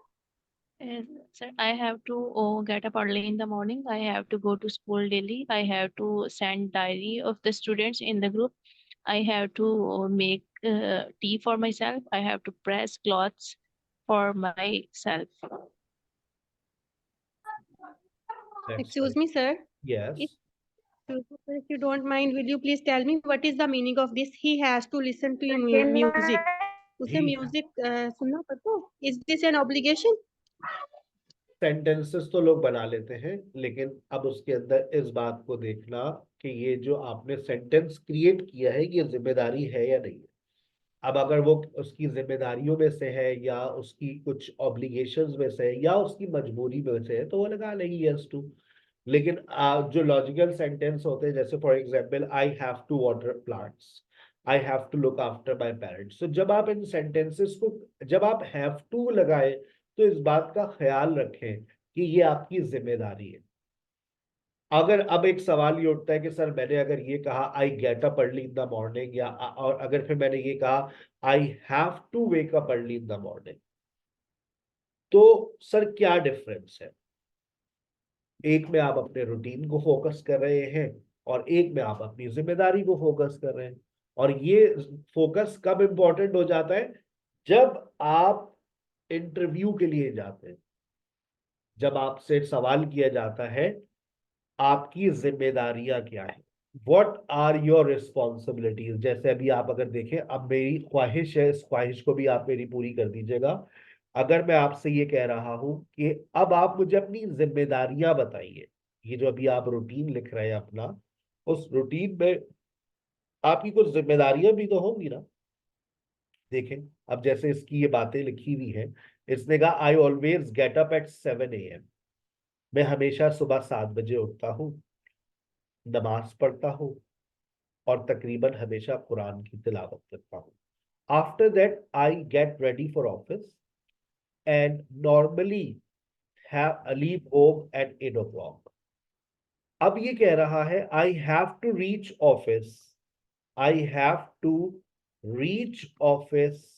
Sir, I have to get up early in the morning. I have to go to school daily. I have to send diary of the students in the group. I have to make tea for myself. I have to press clothes for myself. That's Excuse very me, sir. Yes. If you don't mind, will you please tell me what is the meaning of this? He has to listen to music. उसे He music सुनना पड़ता है? Is this an obligation? Sentences तो लोग बना लेते हैं, लेकिन अब उसके अंदर इस बात को देखना कि ये जो आपने सेंटेंस क्रिएट किया है ये जिम्मेदारी है या नहीं है। अब अगर वो उसकी जिम्मेदारियों में से है या उसकी कुछ ऑब्लिगेशंस में से है या उसकी मजबूरी में से है तो वो लगा लेंगे यस टू। लेकिन जो लॉजिकल सेंटेंस होते हैं जैसे for example I have to water plants, I have to look after my parents, तो जब आप इन सेंटेंसेस को जब आप हैव टू लगाए तो इस बात का ख्याल रखें कि ये आपकी जिम्मेदारी है। अगर अब एक सवाल ये उठता है कि सर मैंने अगर ये कहा I get up early in the morning या और अगर फिर मैंने ये कहा I have to wake up early in the morning, तो सर क्या डिफरेंस है? एक में आप अपने रूटीन को फोकस कर रहे हैं और एक में आप अपनी जिम्मेदारी को फोकस कर रहे हैं। और ये फोकस कब इंपॉर्टेंट हो जाता है? जब आप इंटरव्यू के लिए जाते हैं, जब आपसे सवाल किया जाता है आपकी जिम्मेदारियां क्या है, वॉट आर योर रिस्पॉन्सिबिलिटीज। जैसे अभी आप अगर देखें, अब मेरी ख्वाहिश है, इस ख्वाहिश को भी आप मेरी पूरी कर दीजिएगा। अगर मैं आपसे ये कह रहा हूं कि अब आप मुझे अपनी जिम्मेदारियां बताइए, ये जो अभी आप रूटीन लिख रहे हैं अपना, उस रूटीन में आपकी कुछ जिम्मेदारियां भी तो होंगी ना। देखें अब जैसे इसकी ये बातें लिखी हुई है, इसने कहा I always get up at 7 AM, मैं हमेशा सुबह 7 बजे उठता हूँ, नमाज पढ़ता हूँ और तकरीबन हमेशा कुरान की तिलावत करता हूँ। After that I get ready for office and normally have leave home at 8 o'clock। अब ये कह रहा है I have to reach office, I have to reach office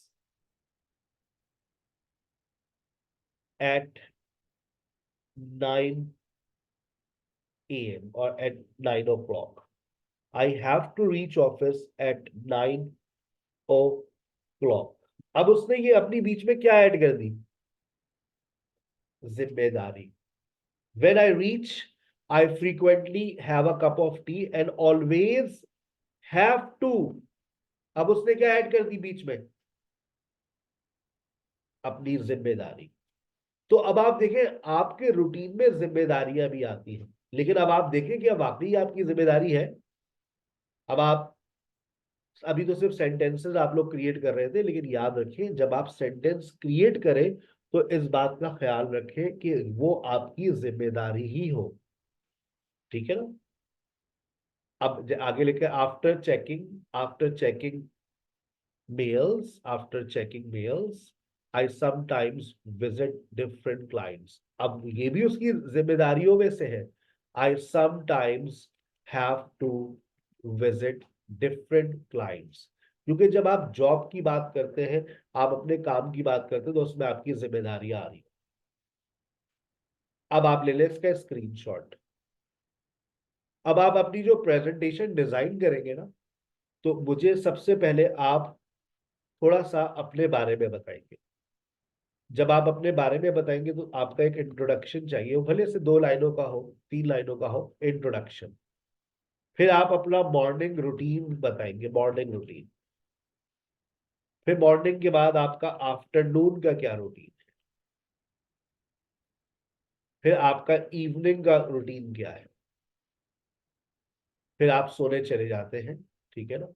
at 9 a.m. or at 9 o'clock. I have to reach office at 9 o'clock. अब उसने ये अपनी बीच में क्या ऐड कर दी? जिम्मेदारी. When I reach, I frequently have a cup of tea and always have to. अब उसने क्या ऐड कर दी बीच में? अपनी जिम्मेदारी. तो अब आप देखें आपके रूटीन में जिम्मेदारियां भी आती हैं, लेकिन अब आप देखें कि अब वाकई आपकी जिम्मेदारी है. अब आप अभी तो सिर्फ सेंटेंसेस आप लोग क्रिएट कर रहे थे, लेकिन याद रखें जब आप सेंटेंस क्रिएट करें तो इस बात का ख्याल रखें कि वो आपकी जिम्मेदारी ही हो. ठीक है ना? अब आगे लिखे after checking mails I sometimes visit different clients. अब ये भी उसकी जिम्मेदारियों में से है. I sometimes have to visit different clients. क्योंकि जब आप जॉब की बात करते हैं, आप अपने काम की बात करते हैं, तो उसमें आपकी जिम्मेदारियां आ रही है. अब आप ले लें इसका स्क्रीनशॉट. अब आप अपनी जो प्रेजेंटेशन डिजाइन करेंगे ना, तो मुझे सबसे पहले आप थोड़ा सा अपने बारे में बताएंगे. जब आप अपने बारे में बताएंगे तो आपका एक इंट्रोडक्शन चाहिए, वो भले से 2 लाइनों का हो, 3 लाइनों का हो इंट्रोडक्शन. फिर आप अपना मॉर्निंग रूटीन बताएंगे, मॉर्निंग रूटीन. फिर मॉर्निंग के बाद आपका आफ्टरनून का क्या रूटीन है. फिर आपका इवनिंग का रूटीन क्या है. फिर आप सोने चले जाते हैं. ठीक है ना?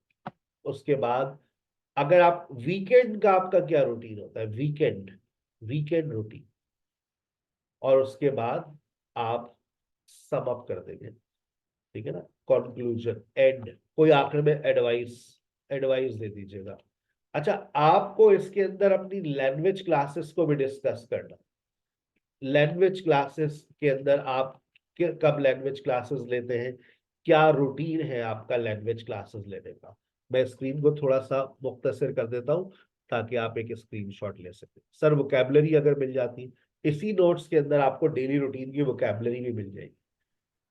उसके बाद अगर आप वीकेंड का आपका क्या रूटीन होता है, वीकेंड रूटीन. और उसके बाद आप सम अप कर देंगे. ठीक है ना? Conclusion, and. कोई आखिर में एडवाइस दे दीजिएगा. अच्छा, आपको इसके अंदर अपनी लैंग्वेज क्लासेस को भी डिस्कस करना. लैंग्वेज क्लासेस के अंदर आप कब लैंग्वेज क्लासेस लेते हैं, क्या रूटीन है आपका लैंग्वेज क्लासेस लेने का. मैं स्क्रीन को थोड़ा सा मुख्तसर कर देता हूं ताकि आप एक स्क्रीनशॉट ले सकें. सर वोकैबुलरी अगर मिल जाती, इसी नोट्स के अंदर आपको डेली रूटीन की वोकैबुलरी भी मिल जाएगी.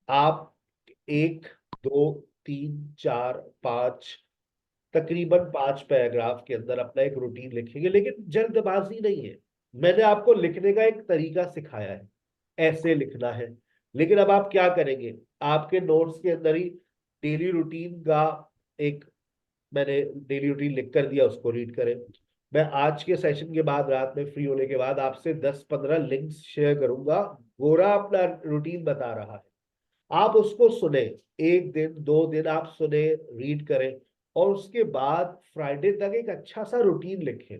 आप 1 2 3 4 5 तकरीबन 5 पैराग्राफ के अंदर अपना एक रूटीन लिखेंगे, लेकिन जल्दबाजी नहीं है. मैंने आपको लिखने का एक तरीका सिखाया है, ऐसे लिखना है. लेकिन अब आप क्या करेंगे, आपके नोट्स के अंदर ही डेली रूटीन का एक मैंने डेली रूटीन लिख कर दिया, उसको रीड करें. मैं आज के सेशन के बाद रात में फ्री होने के बाद आपसे 10-15 लिंक्स शेयर करूंगा. गोरा अपना रूटीन बता रहा है, आप उसको सुने. 1 दिन 2 दिन आप सुने, रीड करें, और उसके बाद फ्राइडे तक एक अच्छा सा रूटीन लिखें.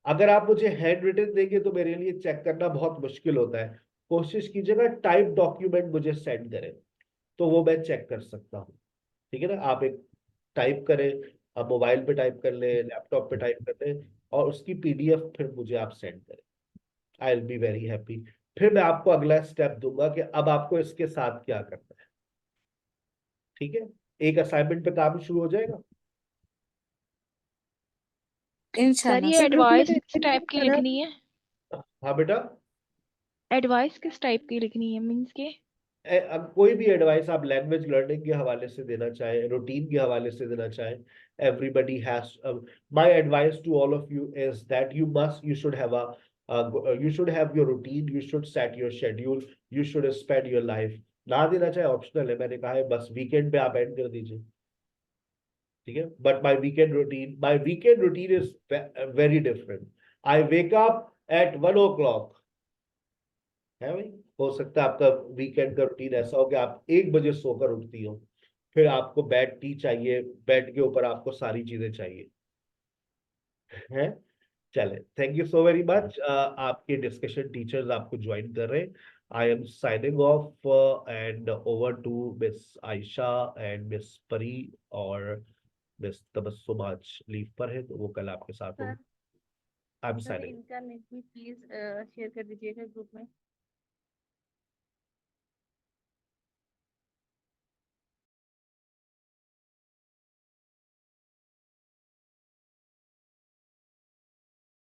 अगर आप मुझे हैंड रिटन देंगे तो मेरे लिए चेक करना बहुत मुश्किल होता है. कोशिश कीजिएगा टाइप डॉक्यूमेंट मुझे सेंड करें, तो वो मैं चेक कर सकता हूँ. ठीक है ना? आप एक टाइप करें, आप मोबाइल पे टाइप कर लें, लैपटॉप पे टाइप कर लें, और उसकी PDF फिर मुझे आप सेंड करें. I will be very happy. फिर मैं आपको अगला स्टेप दूंगा कि अब आपको इसके साथ क्या करना है. ठीक है? एक असाइनमेंट पे काम शुरू हो जाएगा. सर इंशाल्लाह. ये एडवाइस किस टाइप की लिखनी है? हाँ बेटा, एडवाइस किस टाइप की लिखनी है, मीन्स के? अब कोई भी एडवाइस आप लैंग्वेज लर्निंग के हवाले से देना चाहें, रूटीन के हवाले से देना चाहें, everybody has my advice to all of you is that you should have you should have your routine, you should set your schedule, you should spend your life. ना देना चाहे ऑप्शनल है, मैंने कहा है बस वीकेंड पे आप एंड कर दीजिए. ठीक है? But my weekend routine is very different. I wake up at 1 o'clock. है भाई, हो सकता है आपका वीकेंड का रूटीन ऐसा हो कि आप 1 बजे सोकर उठती हो, फिर आपको बेड टी चाहिए, बेड के ऊपर आपको सारी चीजें चाहिए. हैं? चले, thank you so very much. आपके डिस्कशन टीचर्स आपको ज्वाइन कर रहे हैं. I am signing off and over to miss Ayesha and miss Pari, और मिस तबस्सुम आज लीव पर है, तो वो कल आपके साथ होंगे. I am sir signing. इनका लिंक भी प्लीज शेयर कर दीजिएगा ग्रुप में.